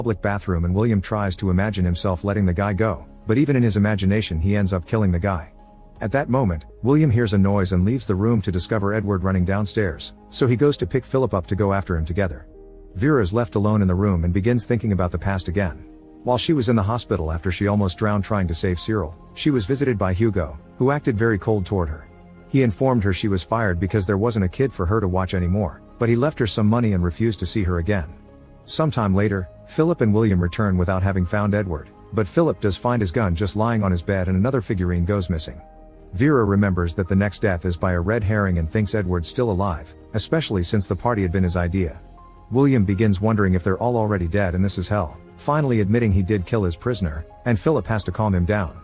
public bathroom and William tries to imagine himself letting the guy go, but even in his imagination he ends up killing the guy. At that moment, William hears a noise and leaves the room to discover Edward running downstairs, so he goes to pick Philip up to go after him together. Vera is left alone in the room and begins thinking about the past again. While she was in the hospital after she almost drowned trying to save Cyril, she was visited by Hugo, who acted very cold toward her. He informed her she was fired because there wasn't a kid for her to watch anymore, but he left her some money and refused to see her again. Sometime later, Philip and William return without having found Edward, but Philip does find his gun just lying on his bed and another figurine goes missing. Vera remembers that the next death is by a red herring and thinks Edward's still alive, especially since the party had been his idea. William begins wondering if they're all already dead and this is hell, finally admitting he did kill his prisoner, and Philip has to calm him down.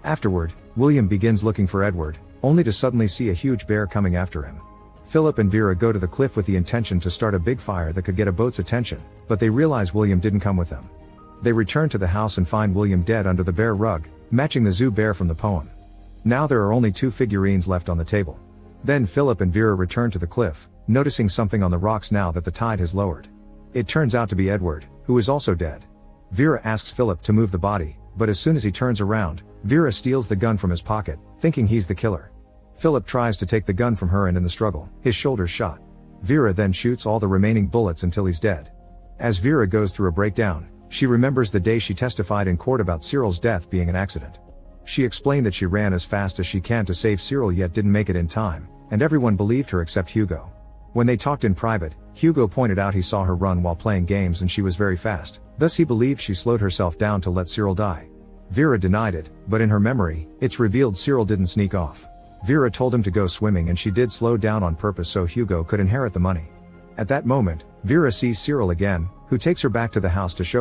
Afterward, William begins looking for Edward, only to suddenly see a huge bear coming after him. Philip and Vera go to the cliff with the intention to start a big fire that could get a boat's attention, but they realize William didn't come with them. They return to the house and find William dead under the bear rug, matching the zoo bear from the poem. Now there are only 2 figurines left on the table. Then Philip and Vera return to the cliff, noticing something on the rocks now that the tide has lowered. It turns out to be Edward, who is also dead. Vera asks Philip to move the body, but as soon as he turns around, Vera steals the gun from his pocket, thinking he's the killer. Philip tries to take the gun from her and in the struggle, his shoulder's shot. Vera then shoots all the remaining bullets until he's dead. As Vera goes through a breakdown, she remembers the day she testified in court about Cyril's death being an accident. She explained that she ran as fast as she can to save Cyril yet didn't make it in time, and everyone believed her except Hugo. When they talked in private, Hugo pointed out he saw her run while playing games and she was very fast, thus he believed she slowed herself down to let Cyril die. Vera denied it, but in her memory, it's revealed Cyril didn't sneak off. Vera told him to go swimming and she did slow down on purpose so Hugo could inherit the money. At that moment, Vera sees Cyril again, who takes her back to the house to show her